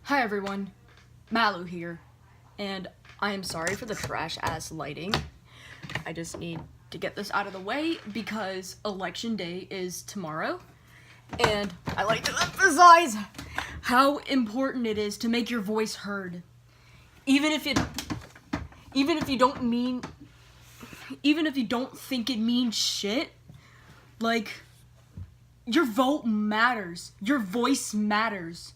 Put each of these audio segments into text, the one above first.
Hi everyone, Malu here, and I am sorry for the trash-ass lighting. I just need to get this out of the way because Election Day is tomorrow, and I like to emphasize how important it is to make your voice heard. Even if you don't think it means shit, like, your vote matters. Your voice matters.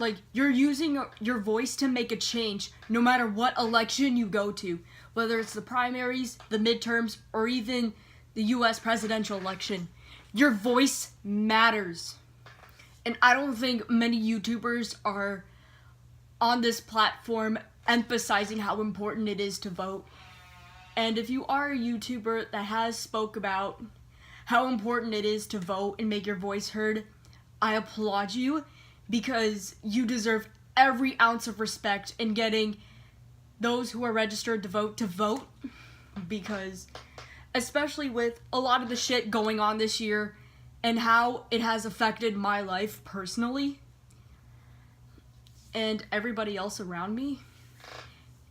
Like, you're using your voice to make a change no matter what election you go to. Whether it's the primaries, the midterms, or even the US presidential election. Your voice matters. And I don't think many YouTubers are on this platform emphasizing how important it is to vote. And if you are a YouTuber that has spoke about how important it is to vote and make your voice heard, I applaud you, because you deserve every ounce of respect in getting those who are registered to vote, because especially with a lot of the shit going on this year and how it has affected my life personally and everybody else around me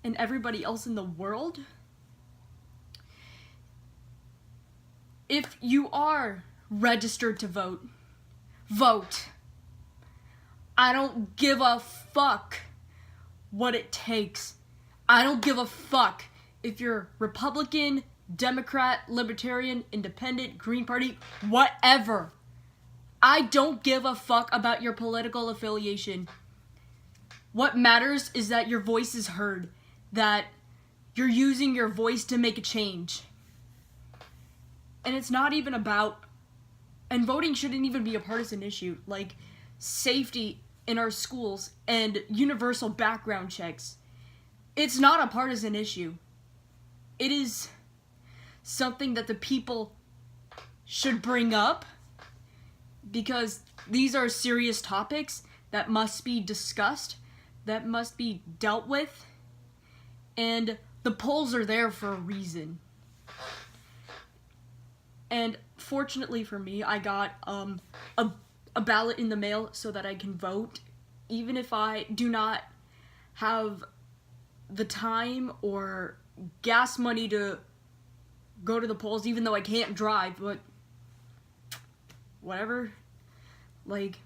and everybody else in the world. If you are registered to vote, vote. I don't give a fuck what it takes. I don't give a fuck if you're Republican, Democrat, Libertarian, Independent, Green Party, whatever. I don't give a fuck about your political affiliation. What matters is that your voice is heard, that you're using your voice to make a change. And it's not even about, and voting shouldn't even be a partisan issue, like safety in our schools and universal background checks. It's not a partisan issue. It is something that the people should bring up, because these are serious topics that must be discussed, that must be dealt with, and the polls are there for a reason. And fortunately for me, I got a ballot in the mail so that I can vote, even if I do not have the time or gas money to go to the polls, even though I can't drive, but whatever. Like,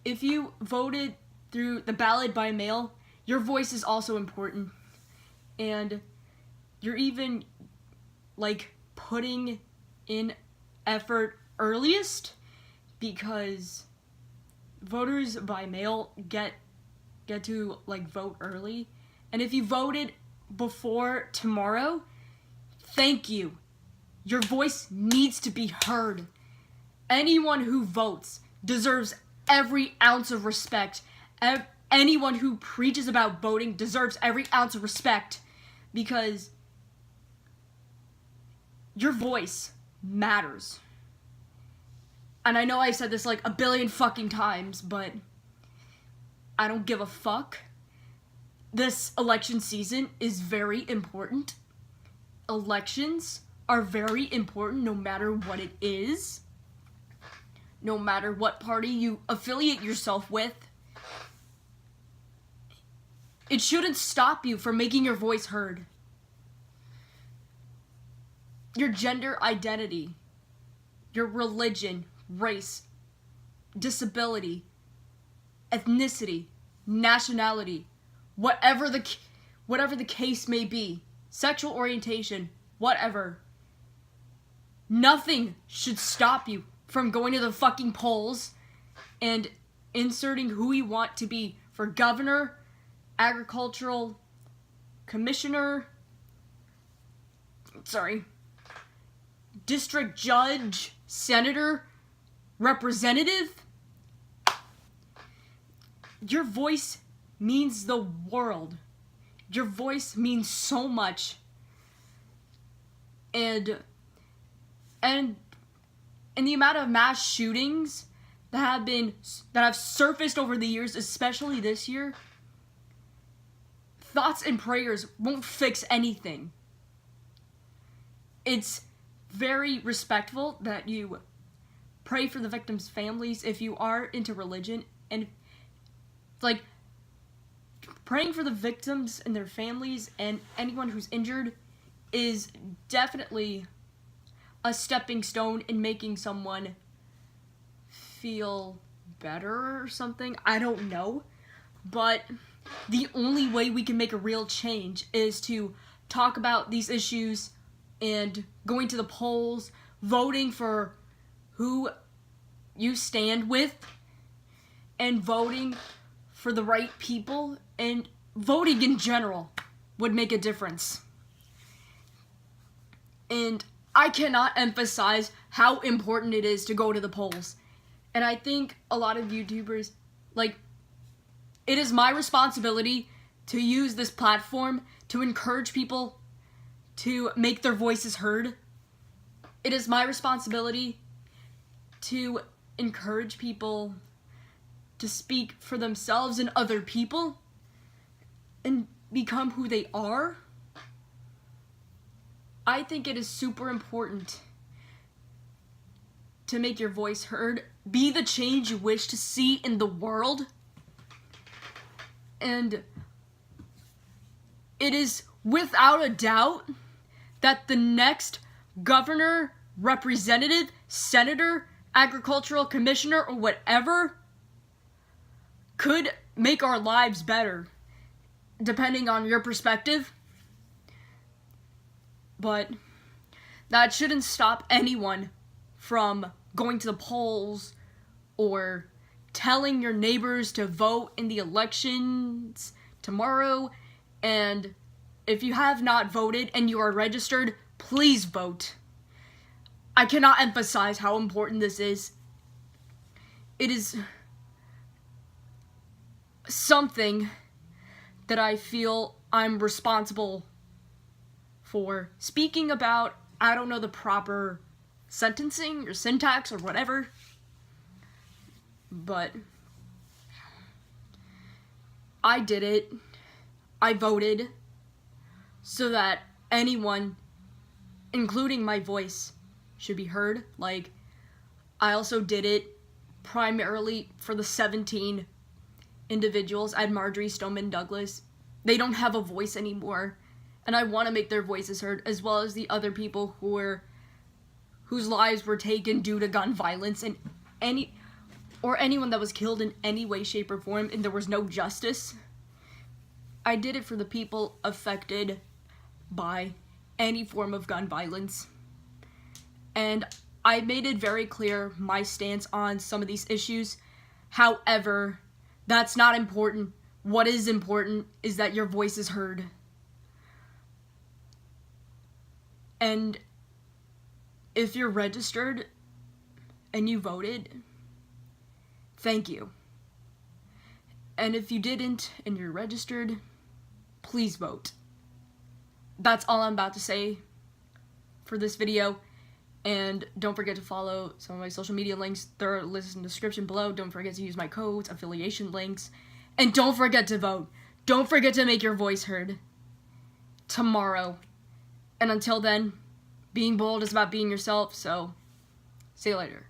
if you voted through the ballot by mail, your voice is also important. And you're even, like, putting in effort earliest, because voters by mail get to, like, vote early. And if you voted before tomorrow, thank you. Your voice needs to be heard. Anyone who votes deserves every ounce of respect. Anyone who preaches about voting deserves every ounce of respect, because your voice matters. And I know I said this like a billion fucking times, but I don't give a fuck. This election season is very important. Elections are very important no matter what it is. No matter what party you affiliate yourself with. It shouldn't stop you from making your voice heard. Your gender identity, your religion, race, disability, ethnicity, nationality, whatever the case may be, sexual orientation, whatever. Nothing should stop you from going to the fucking polls and inserting who you want to be for governor, agricultural commissioner, district judge, senator, representative. Your voice means the world. Your voice means so much. And the amount of mass shootings that have surfaced over the years, especially this year, thoughts and prayers won't fix anything. It's very respectful that you pray for the victims' families if you are into religion, and It's like praying for the victims and their families and anyone who's injured is definitely a stepping stone in making someone feel better or something. I don't know. But the only way we can make a real change is to talk about these issues and going to the polls, voting for who you stand with, and voting for the right people, and voting in general would make a difference. And I cannot emphasize how important it is to go to the polls. And I think a lot of YouTubers, like, it is my responsibility to use this platform to encourage people to make their voices heard. It is my responsibility to encourage people to speak for themselves and other people and become who they are. I think it is super important to make your voice heard, be the change you wish to see in the world. And it is without a doubt that the next governor, representative, senator, agricultural commissioner, or whatever could make our lives better, depending on your perspective. But that shouldn't stop anyone from going to the polls or telling your neighbors to vote in the elections tomorrow. And if you have not voted and you are registered, please vote. I cannot emphasize how important this is. It is something that I feel I'm responsible for speaking about. I don't know the proper sentencing or syntax or whatever, but I did it. I voted so that anyone, including my voice, should be heard. Like, I also did it primarily for the 17 individuals at Marjorie Stoneman Douglas. They don't have a voice anymore, and I want to make their voices heard, as well as the other people whose lives were taken due to gun violence, and anyone that was killed in any way, shape, or form, and there was no justice. I did it for the people affected by any form of gun violence. And I made it very clear my stance on some of these issues. However, that's not important. What is important is that your voice is heard. And if you're registered and you voted, thank you. And if you didn't and you're registered, please vote. That's all I'm about to say for this video. And don't forget to follow some of my social media links. They're listed in the description below. Don't forget to use my codes, affiliation links. And don't forget to vote. Don't forget to make your voice heard tomorrow. And until then, being bold is about being yourself. So, see you later.